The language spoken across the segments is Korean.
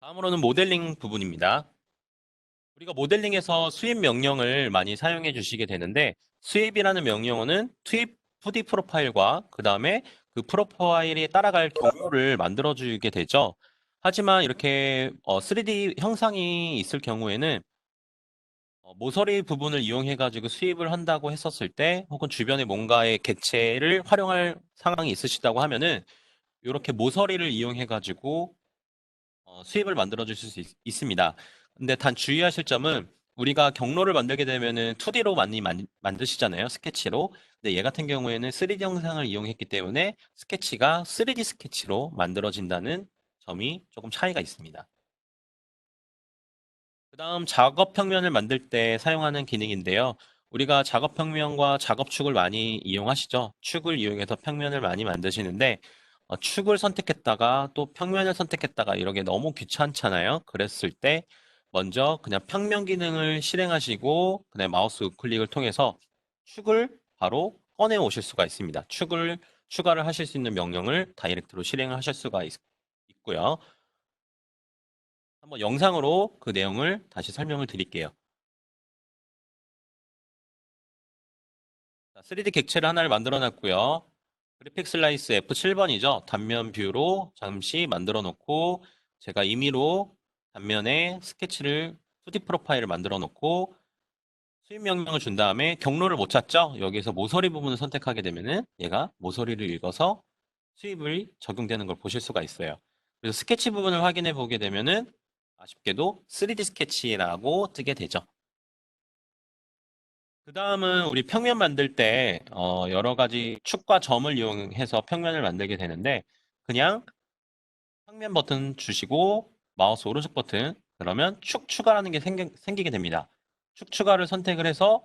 다음으로는 모델링 부분입니다. 우리가 모델링에서 수입 명령을 많이 사용해 주시게 되는데 수입이라는 명령어는 투입 2D 프로파일과 그 다음에 그 프로파일이 따라갈 경로를 만들어 주게 되죠. 하지만 이렇게 3D 형상이 있을 경우에는 모서리 부분을 이용해 가지고 수입을 한다고 했었을 때 혹은 주변에 뭔가의 객체를 활용할 상황이 있으시다고 하면은 이렇게 모서리를 이용해 가지고 수입을 만들어 주실 수 있습니다. 근데 단 주의하실 점은 우리가 경로를 만들게 되면은 2D로 많이 만드시잖아요. 스케치로. 근데 얘 같은 경우에는 3D 영상을 이용했기 때문에 스케치가 3D 스케치로 만들어진다는 점이 조금 차이가 있습니다. 그 다음 작업 평면을 만들 때 사용하는 기능인데요. 우리가 작업 평면과 작업축을 많이 이용하시죠. 축을 이용해서 평면을 많이 만드시는데 축을 선택했다가 또 평면을 선택했다가 이런 게 너무 귀찮잖아요. 그랬을 때 먼저 그냥 평면 기능을 실행하시고 그냥 마우스 우클릭을 통해서 축을 바로 꺼내 오실 수가 있습니다. 축을 추가를 하실 수 있는 명령을 다이렉트로 실행을 하실 수가 있고요. 한번 영상으로 그 내용을 다시 설명을 드릴게요. 3D 객체를 하나를 만들어 놨고요. 그래픽 슬라이스 F7번이죠. 단면 뷰로 잠시 만들어 놓고 제가 임의로 단면에 스케치를 2D 프로파일을 만들어 놓고 수입 명령을 준 다음에 경로를 못 찾죠? 여기에서 모서리 부분을 선택하게 되면은 얘가 모서리를 읽어서 수입을 적용되는 걸 보실 수가 있어요. 그래서 스케치 부분을 확인해 보게 되면은 아쉽게도 3D 스케치라고 뜨게 되죠. 그 다음은 우리 평면 만들 때 여러 가지 축과 점을 이용해서 평면을 만들게 되는데 그냥 평면 버튼 주시고 마우스 오른쪽 버튼 그러면 축 추가라는 게 생기게 됩니다. 축 추가를 선택을 해서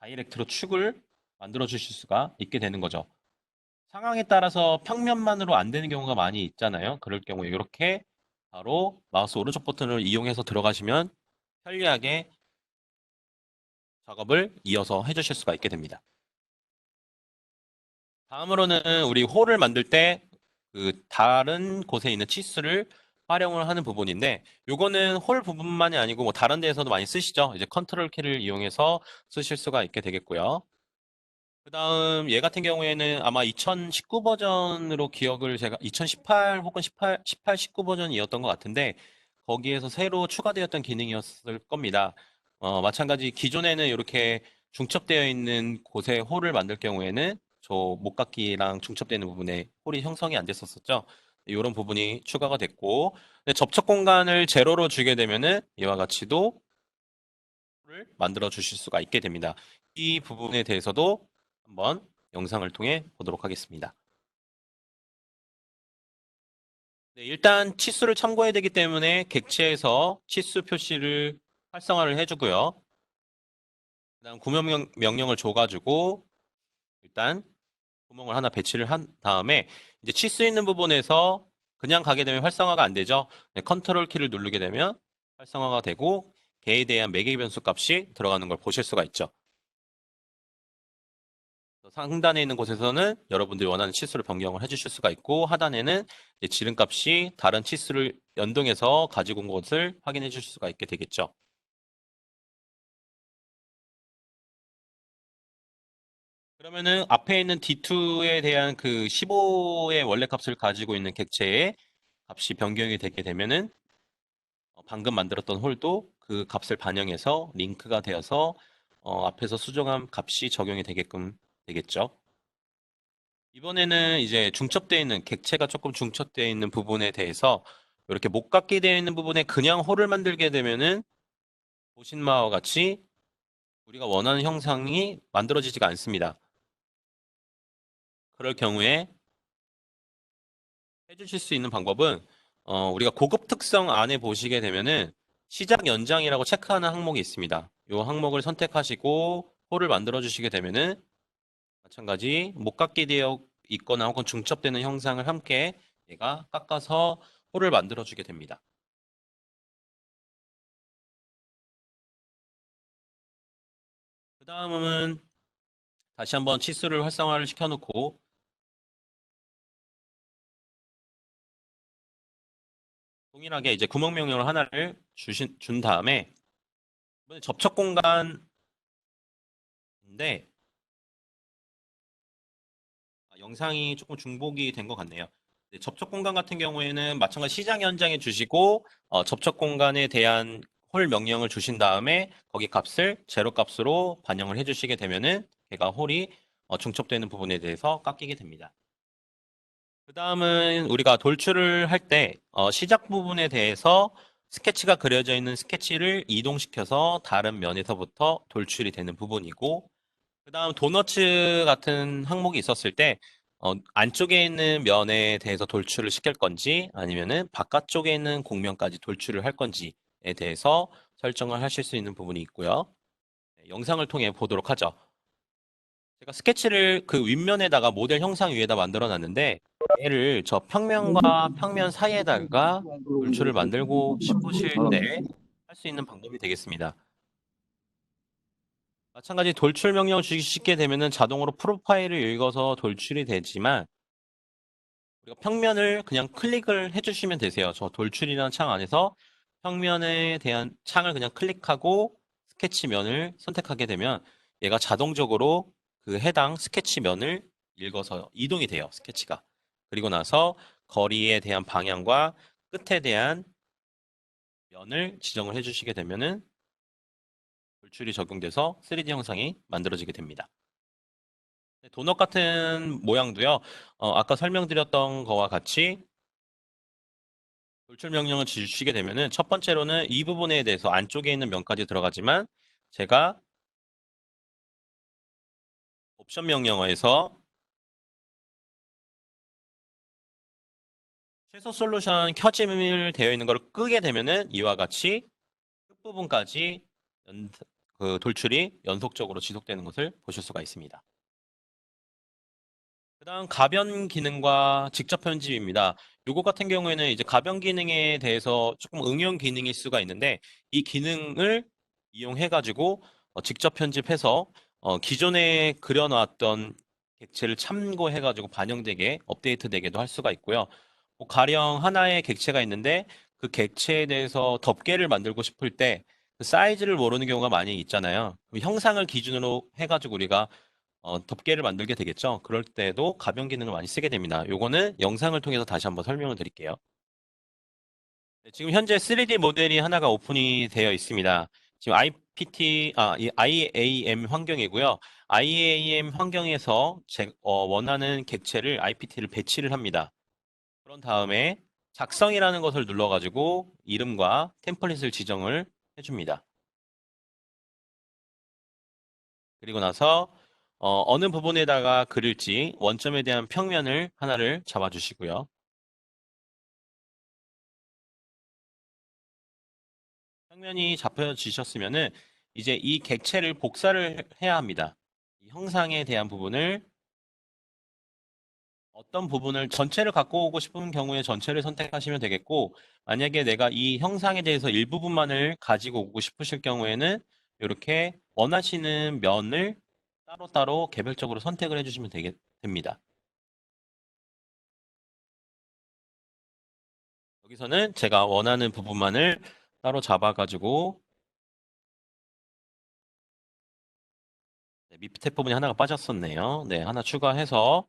다이렉트로 축을 만들어 주실 수가 있게 되는 거죠. 상황에 따라서 평면만으로 안 되는 경우가 많이 있잖아요. 그럴 경우에 이렇게 바로 마우스 오른쪽 버튼을 이용해서 들어가시면 편리하게 작업을 이어서 해주실 수가 있게 됩니다. 다음으로는 우리 홀을 만들 때 그 다른 곳에 있는 치수를 활용을 하는 부분인데 요거는 홀 부분만이 아니고 뭐 다른 데에서도 많이 쓰시죠. 이제 컨트롤 키를 이용해서 쓰실 수가 있게 되겠고요. 그 다음 얘 같은 경우에는 아마 2019 버전으로 기억을 제가 2018 혹은 18, 19 버전이었던 것 같은데 거기에서 새로 추가되었던 기능이었을 겁니다. 마찬가지 기존에는 이렇게 중첩되어 있는 곳에 홀을 만들 경우에는 저 목깎이랑 중첩되는 부분에 홀이 형성이 안 됐었었죠. 이런 부분이 추가가 됐고 근데 접촉 공간을 제로로 주게 되면은 이와 같이도 를 만들어 주실 수가 있게 됩니다. 이 부분에 대해서도 한번 영상을 통해 보도록 하겠습니다. 네, 일단 치수를 참고해야 되기 때문에 객체에서 치수 표시를 활성화를 해주고요. 그다음 구명 명령을 줘가지고 일단 구멍을 하나 배치를 한 다음에 이제 치수 있는 부분에서 그냥 가게 되면 활성화가 안 되죠. 네, 컨트롤 키를 누르게 되면 활성화가 되고 개에 대한 매개 변수 값이 들어가는 걸 보실 수가 있죠. 상단에 있는 곳에서는 여러분들이 원하는 치수를 변경을 해주실 수가 있고 하단에는 이제 지름값이 다른 치수를 연동해서 가지고 온 것을 확인해 주실 수가 있게 되겠죠. 그러면은 앞에 있는 D2에 대한 그 15의 원래 값을 가지고 있는 객체의 값이 변경이 되게 되면은 방금 만들었던 홀도 그 값을 반영해서 링크가 되어서 앞에서 수정한 값이 적용이 되게끔 되겠죠. 이번에는 이제 중첩되어 있는 객체가 조금 중첩되어 있는 부분에 대해서 이렇게 목깎이 되어 있는 부분에 그냥 홀을 만들게 되면은 보신 바와 같이 우리가 원하는 형상이 만들어지지가 않습니다. 그럴 경우에 해주실 수 있는 방법은 우리가 고급 특성 안에 보시게 되면은 시작 연장이라고 체크하는 항목이 있습니다. 이 항목을 선택하시고 홀을 만들어 주시게 되면은 마찬가지 목깎이 되어 있거나 혹은 중첩되는 형상을 함께 얘가 깎아서 홀을 만들어 주게 됩니다. 그 다음은 다시 한번 치수를 활성화를 시켜놓고 동일하게 이제 구멍 명령을 하나를 준 다음에 이번에 접촉 공간인데 영상이 조금 중복이 된 것 같네요. 네, 접촉 공간 같은 경우에는 마찬가지 시장 현장에 주시고 접촉 공간에 대한 홀 명령을 주신 다음에 거기 값을 제로 값으로 반영을 해주시게 되면은 걔가 홀이 중첩되는 부분에 대해서 깎이게 됩니다. 그 다음은 우리가 돌출을 할 때 시작 부분에 대해서 스케치가 그려져 있는 스케치를 이동시켜서 다른 면에서부터 돌출이 되는 부분이고 그 다음 도너츠 같은 항목이 있었을 때 안쪽에 있는 면에 대해서 돌출을 시킬 건지 아니면은 바깥쪽에 있는 곡면까지 돌출을 할 건지에 대해서 설정을 하실 수 있는 부분이 있고요. 네, 영상을 통해 보도록 하죠. 제가 스케치를 그 윗면에다가 모델 형상 위에다 만들어 놨는데 얘를 저 평면과 평면 사이에다가 돌출을 만들고 싶으실 때 할 수 있는 방법이 되겠습니다. 마찬가지 돌출 명령을 주시게 되면은 자동으로 프로파일을 읽어서 돌출이 되지만 우리가 평면을 그냥 클릭을 해주시면 되세요. 저 돌출이라는 창 안에서 평면에 대한 창을 그냥 클릭하고 스케치면을 선택하게 되면 얘가 자동적으로 그 해당 스케치면을 읽어서 이동이 돼요. 스케치가. 그리고 나서 거리에 대한 방향과 끝에 대한 면을 지정을 해주시게 되면은 돌출이 적용돼서 3D 형상이 만들어지게 됩니다. 네, 도넛 같은 모양도요. 아까 설명드렸던 거와 같이 돌출 명령을 주시게 되면은 첫 번째로는 이 부분에 대해서 안쪽에 있는 면까지 들어가지만 제가 옵션 명령어에서 최소 솔루션 켜짐을 되어 있는 걸 끄게 되면은 이와 같이 끝부분까지 그 돌출이 연속적으로 지속되는 것을 보실 수가 있습니다. 그다음 가변 기능과 직접 편집입니다. 요거 같은 경우에는 이제 가변 기능에 대해서 조금 응용 기능일 수가 있는데 이 기능을 이용해 가지고 직접 편집해서 기존에 그려놨던 객체를 참고해 가지고 반영되게 업데이트되게도 할 수가 있고요. 뭐 가령 하나의 객체가 있는데 그 객체에 대해서 덮개를 만들고 싶을 때 그 사이즈를 모르는 경우가 많이 있잖아요. 형상을 기준으로 해가지고 우리가 덮개를 만들게 되겠죠. 그럴 때도 가변 기능을 많이 쓰게 됩니다. 요거는 영상을 통해서 다시 한번 설명을 드릴게요. 네, 지금 현재 3D 모델이 하나가 오픈이 되어 있습니다. 지금 이 IAM 환경이고요. IAM 환경에서 원하는 객체를 IPT를 배치를 합니다. 그런 다음에 작성이라는 것을 눌러가지고 이름과 템플릿을 지정을 해줍니다. 그리고 나서 어느 부분에다가 그릴지 원점에 대한 평면을 하나를 잡아주시고요. 평면이 잡혀지셨으면은 이제 이 객체를 복사를 해야 합니다. 이 형상에 대한 부분을 어떤 부분을 전체를 갖고 오고 싶은 경우에 전체를 선택하시면 되겠고 만약에 내가 이 형상에 대해서 일부분만을 가지고 오고 싶으실 경우에는 이렇게 원하시는 면을 따로따로 개별적으로 선택을 해주시면 됩니다. 여기서는 제가 원하는 부분만을 따로 잡아가지고 네, 밑에 부분이 하나가 빠졌었네요. 네, 하나 추가해서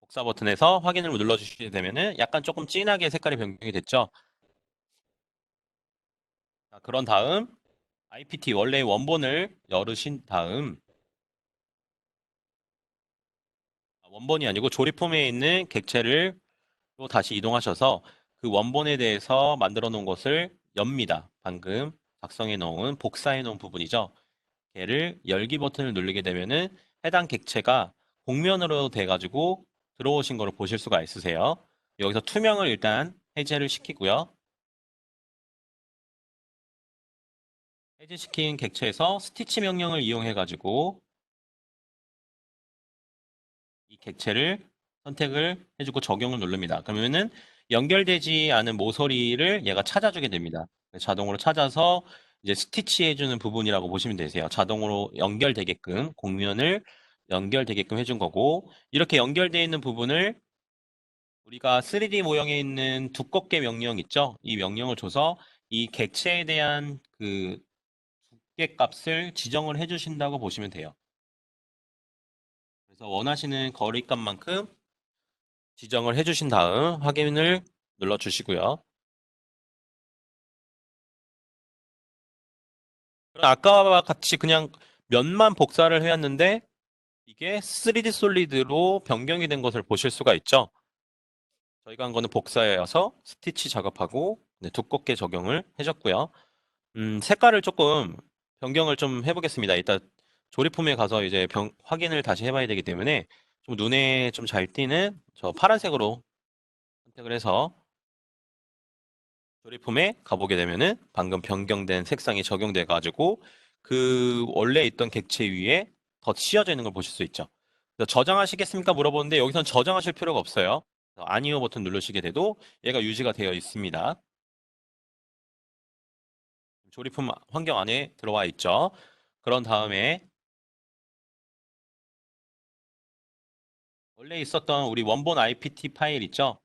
복사 버튼에서 확인을 눌러주시게 되면은 약간 조금 진하게 색깔이 변경이 됐죠. 자, 그런 다음 IPT 원래의 원본을 열으신 다음 원본이 아니고 조립 폼에 있는 객체를 또 다시 이동하셔서 그 원본에 대해서 만들어 놓은 것을 엽니다. 방금 작성해 놓은 복사해 놓은 부분이죠. 걔를 열기 버튼을 누르게 되면은 해당 객체가 곡면으로 돼가지고 들어오신 거를 보실 수가 있으세요. 여기서 투명을 일단 해제를 시키고요. 해제시킨 객체에서 스티치 명령을 이용해가지고 이 객체를 선택을 해주고 적용을 누릅니다. 그러면은 연결되지 않은 모서리를 얘가 찾아주게 됩니다. 자동으로 찾아서 이제 스티치 해주는 부분이라고 보시면 되세요. 자동으로 연결되게끔 곡면을 연결되게끔 해준 거고 이렇게 연결되어 있는 부분을 우리가 3D 모형에 있는 두껍게 명령 있죠? 이 명령을 줘서 이 객체에 대한 그 두께 값을 지정을 해주신다고 보시면 돼요. 그래서 원하시는 거리값만큼 지정을 해주신 다음 확인을 눌러주시고요. 그럼 아까와 같이 그냥 면만 복사를 해왔는데 이게 3D 솔리드로 변경이 된 것을 보실 수가 있죠. 저희가 한 거는 복사해서 스티치 작업하고 네, 두껍게 적용을 해줬고요. 색깔을 조금 변경을 좀 해보겠습니다. 이따 조립품에 가서 이제 확인을 다시 해봐야 되기 때문에 좀 눈에 좀 잘 띄는 저 파란색으로 선택을 해서 조립품에 가보게 되면은 방금 변경된 색상이 적용돼 가지고 그 원래 있던 객체 위에 더 씌어져 있는 걸 보실 수 있죠. 그래서 저장하시겠습니까? 물어보는데 여기선 저장하실 필요가 없어요. 아니요 버튼 누르시게 돼도 얘가 유지가 되어 있습니다. 조립품 환경 안에 들어와 있죠. 그런 다음에 원래 있었던 우리 원본 IPT 파일 있죠?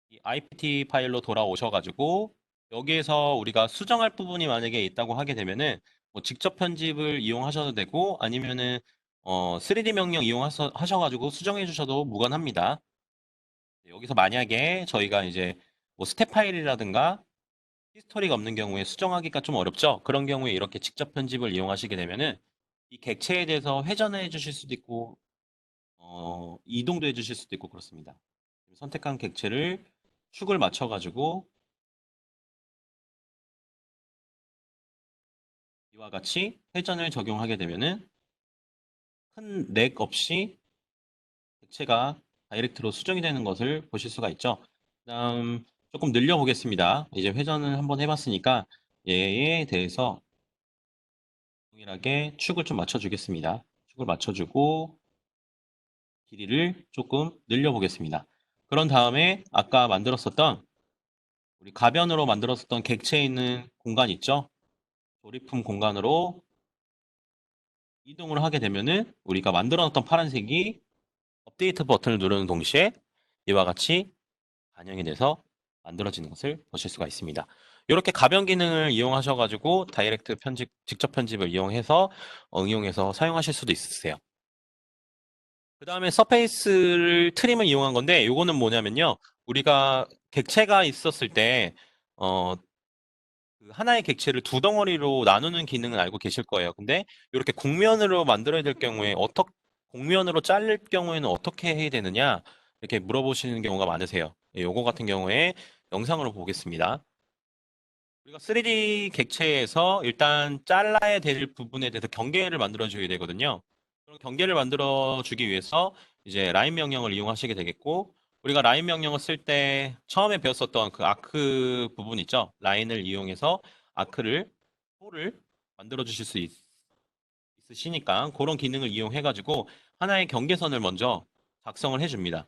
이 IPT 파일로 돌아오셔가지고 여기에서 우리가 수정할 부분이 만약에 있다고 하게 되면은 뭐 직접 편집을 이용하셔도 되고 아니면은 3D 명령 이용하셔가지고 수정해 주셔도 무관합니다. 여기서 만약에 저희가 이제 뭐 스텝 파일이라든가 히스토리가 없는 경우에 수정하기가 좀 어렵죠. 그런 경우에 이렇게 직접 편집을 이용하시게 되면은 이 객체에 대해서 회전해 주실 수도 있고 이동도 해 주실 수도 있고 그렇습니다. 선택한 객체를 축을 맞춰가지고 이와 같이 회전을 적용하게 되면은 큰 렉 없이 객체가 다이렉트로 수정이 되는 것을 보실 수가 있죠. 그다음 조금 늘려 보겠습니다. 이제 회전을 한번 해봤으니까 얘에 대해서 동일하게 축을 좀 맞춰주겠습니다. 축을 맞춰주고 길이를 조금 늘려 보겠습니다. 그런 다음에 아까 만들었었던 우리 가변으로 만들었었던 객체에 있는 공간 있죠? 조립품 공간으로 이동을 하게 되면은 우리가 만들어 놨던 파란색이 업데이트 버튼을 누르는 동시에 이와 같이 반영이 돼서 만들어지는 것을 보실 수가 있습니다. 이렇게 가변 기능을 이용하셔가지고 다이렉트 편집, 직접 편집을 이용해서 응용해서 사용하실 수도 있으세요. 그 다음에 서페이스를 트림을 이용한 건데 이거는 뭐냐면요. 우리가 객체가 있었을 때 어, 그 하나의 객체를 두 덩어리로 나누는 기능은 알고 계실 거예요. 근데 이렇게 곡면으로 만들어야 될 경우에 곡면으로 자를 경우에는 어떻게 해야 되느냐 이렇게 물어보시는 경우가 많으세요. 요거 같은 경우에 영상으로 보겠습니다. 우리가 3D 객체에서 일단 잘라야 될 부분에 대해서 경계를 만들어 줘야 되거든요. 그런 경계를 만들어 주기 위해서 이제 라인 명령을 이용하시게 되겠고 우리가 라인 명령을 쓸 때 처음에 배웠었던 그 아크 부분 있죠? 라인을 이용해서 아크를 홀을 만들어 주실 수 있으시니까 그런 기능을 이용해 가지고 하나의 경계선을 먼저 작성을 해 줍니다.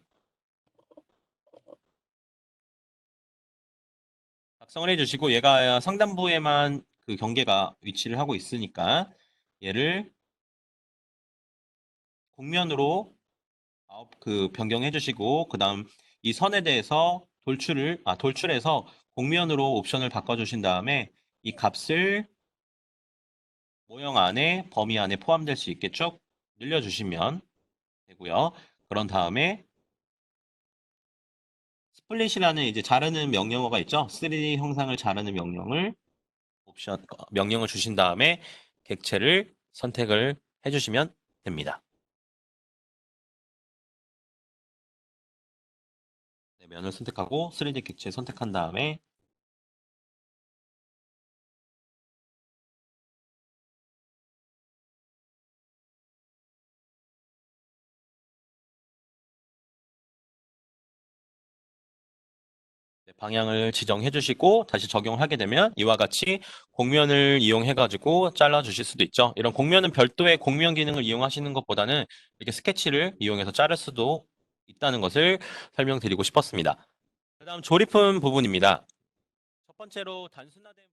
작성을 해주시고 얘가 상단부에만 그 경계가 위치를 하고 있으니까 얘를 곡면으로 그 변경해 주시고 그다음 이 선에 대해서 돌출해서 곡면으로 옵션을 바꿔 주신 다음에 이 값을 모형 안에 범위 안에 포함될 수 있게 쭉 늘려 주시면 되고요. 그런 다음에 스플릿이라는 이제 자르는 명령어가 있죠. 3D 형상을 자르는 명령을 주신 다음에 객체를 선택을 해주시면 됩니다. 네, 면을 선택하고 3D 객체 선택한 다음에 네, 방향을 지정해 주시고 다시 적용하게 되면 이와 같이 곡면을 이용해 가지고 잘라 주실 수도 있죠. 이런 곡면은 별도의 곡면 기능을 이용하시는 것보다는 이렇게 스케치를 이용해서 자를 수도 있다는 것을 설명드리고 싶었습니다. 그다음 조립품 부분입니다. 첫 번째로 단순화된